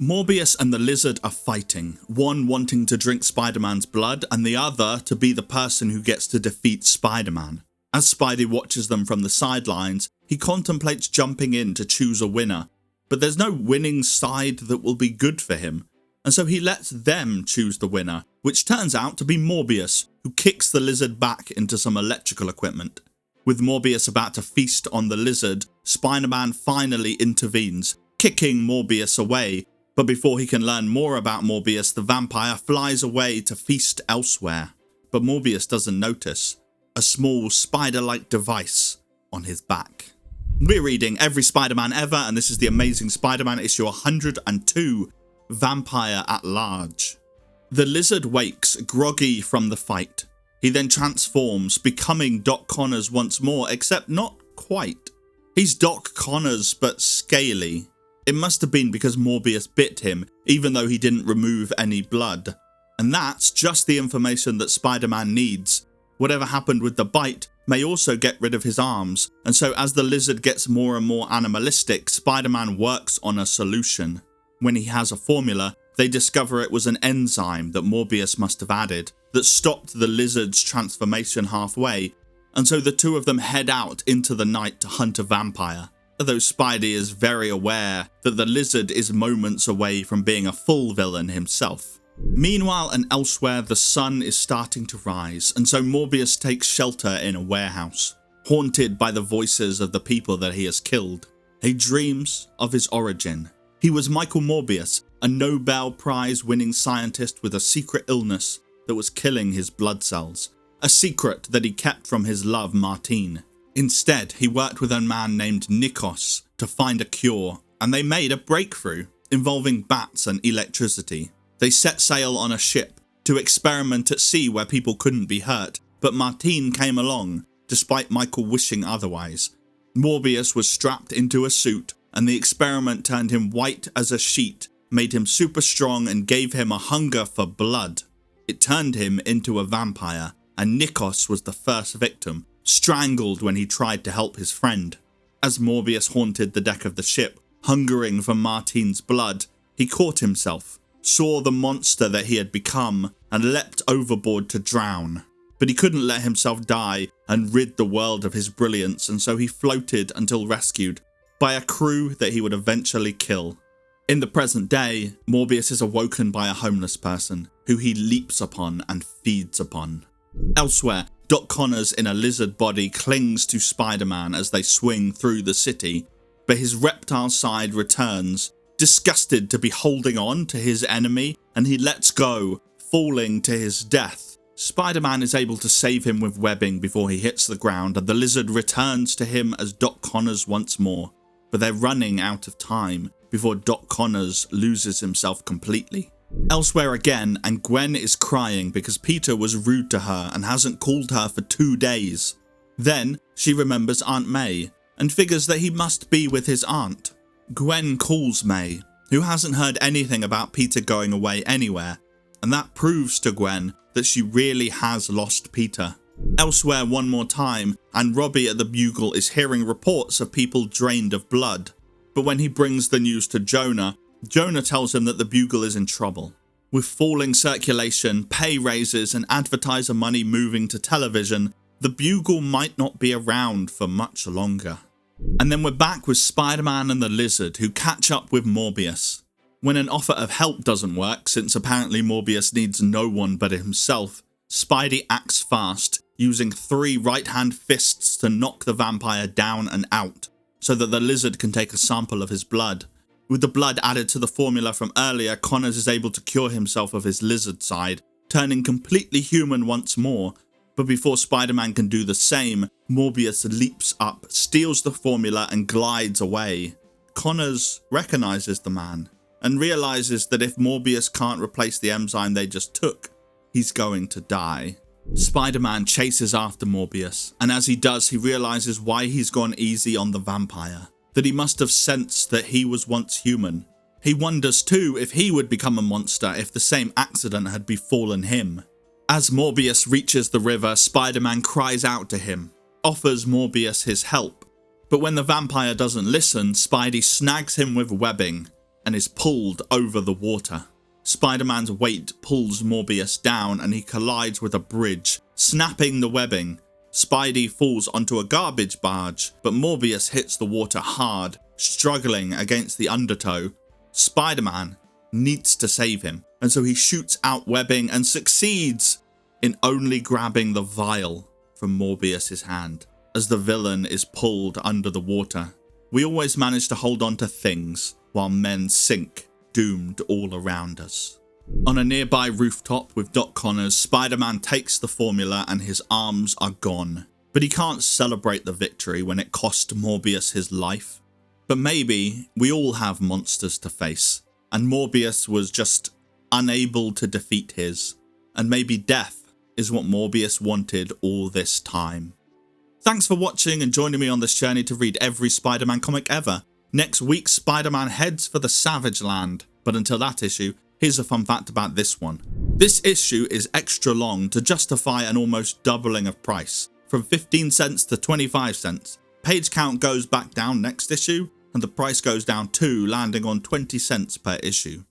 Morbius and the Lizard are fighting, one wanting to drink Spider-Man's blood and the other to be the person who gets to defeat Spider-Man. As Spidey watches them from the sidelines, he contemplates jumping in to choose a winner, but there's no winning side that will be good for him, and so he lets them choose the winner, which turns out to be Morbius, who kicks the Lizard back into some electrical equipment. With Morbius about to feast on the Lizard, Spider-Man finally intervenes, kicking Morbius away. But before he can learn more about Morbius, the vampire flies away to feast elsewhere. But Morbius doesn't notice a small spider-like device on his back. We're reading Every Spider-Man Ever, and this is the Amazing Spider-Man issue 102, Vampire at Large. The Lizard wakes, groggy from the fight. He then transforms, becoming Doc Connors once more, except not quite. He's Doc Connors, but scaly. It must have been because Morbius bit him, even though he didn't remove any blood. And that's just the information that Spider-Man needs. Whatever happened with the bite may also get rid of his arms, and so as the Lizard gets more and more animalistic, Spider-Man works on a solution. When he has a formula, they discover it was an enzyme that Morbius must have added, that stopped the Lizard's transformation halfway, and so the two of them head out into the night to hunt a vampire. Though Spidey is very aware that the Lizard is moments away from being a full villain himself. Meanwhile and elsewhere, the sun is starting to rise, and so Morbius takes shelter in a warehouse, haunted by the voices of the people that he has killed. He dreams of his origin. He was Michael Morbius, a Nobel Prize winning scientist with a secret illness that was killing his blood cells, a secret that he kept from his love Martine. Instead, he worked with a man named Nikos to find a cure, and they made a breakthrough involving bats and electricity. They set sail on a ship to experiment at sea where people couldn't be hurt, but Martine came along, despite Michael wishing otherwise. Morbius was strapped into a suit, and the experiment turned him white as a sheet, made him super strong and gave him a hunger for blood. It turned him into a vampire, and Nikos was the first victim, strangled when he tried to help his friend. As Morbius haunted the deck of the ship, hungering for Martine's blood, he caught himself, saw the monster that he had become, and leapt overboard to drown. But he couldn't let himself die and rid the world of his brilliance, and so he floated until rescued by a crew that he would eventually kill. In the present day, Morbius is awoken by a homeless person, who he leaps upon and feeds upon. Elsewhere, Doc Connors in a lizard body clings to Spider-Man as they swing through the city, but his reptile side returns, disgusted to be holding on to his enemy, and he lets go, falling to his death. Spider-Man is able to save him with webbing before he hits the ground, and the lizard returns to him as Doc Connors once more, but they're running out of time before Doc Connors loses himself completely. Elsewhere again, and Gwen is crying because Peter was rude to her and hasn't called her for 2 days. Then she remembers Aunt May and figures that he must be with his aunt. Gwen calls May, who hasn't heard anything about Peter going away anywhere, and that proves to Gwen that she really has lost Peter. Elsewhere one more time, and Robbie at the Bugle is hearing reports of people drained of blood. But when he brings the news to Jonah, Jonah tells him that the Bugle is in trouble. With falling circulation, pay raises, and advertiser money moving to television, the Bugle might not be around for much longer. And then we're back with Spider-Man and the Lizard, who catch up with Morbius. When an offer of help doesn't work, since apparently Morbius needs no one but himself, Spidey acts fast, using 3 right-hand fists to knock the vampire down and out, so that the Lizard can take a sample of his blood. With the blood added to the formula from earlier, Connors is able to cure himself of his lizard side, turning completely human once more. But before Spider-Man can do the same, Morbius leaps up, steals the formula and glides away. Connors recognizes the man and realizes that if Morbius can't replace the enzyme they just took, he's going to die. Spider-Man chases after Morbius, and as he does, he realizes why he's gone easy on the vampire. That he must have sensed that he was once human. He wonders too if he would become a monster if the same accident had befallen him. As Morbius reaches the river, Spider-Man cries out to him, offers Morbius his help. But when the vampire doesn't listen, Spidey snags him with webbing, and is pulled over the water. Spider-Man's weight pulls Morbius down and he collides with a bridge, snapping the webbing. Spidey falls onto a garbage barge, but Morbius hits the water hard, struggling against the undertow. Spider-Man needs to save him, and so he shoots out webbing and succeeds in only grabbing the vial from Morbius's hand as the villain is pulled under the water. We always manage to hold on to things while men sink, doomed all around us. On a nearby rooftop with Doc Connors, Spider-Man takes the formula and his arms are gone. But he can't celebrate the victory when it cost Morbius his life. But maybe we all have monsters to face, and Morbius was just unable to defeat his. And maybe death is what Morbius wanted all this time. Thanks for watching and joining me on this journey to read every Spider-Man comic ever. Next week, Spider-Man heads for the Savage Land. But until that issue, here's a fun fact about this one. This issue is extra long to justify an almost doubling of price, from 15 cents to 25 cents. Page count goes back down next issue, and the price goes down too, landing on 20 cents per issue.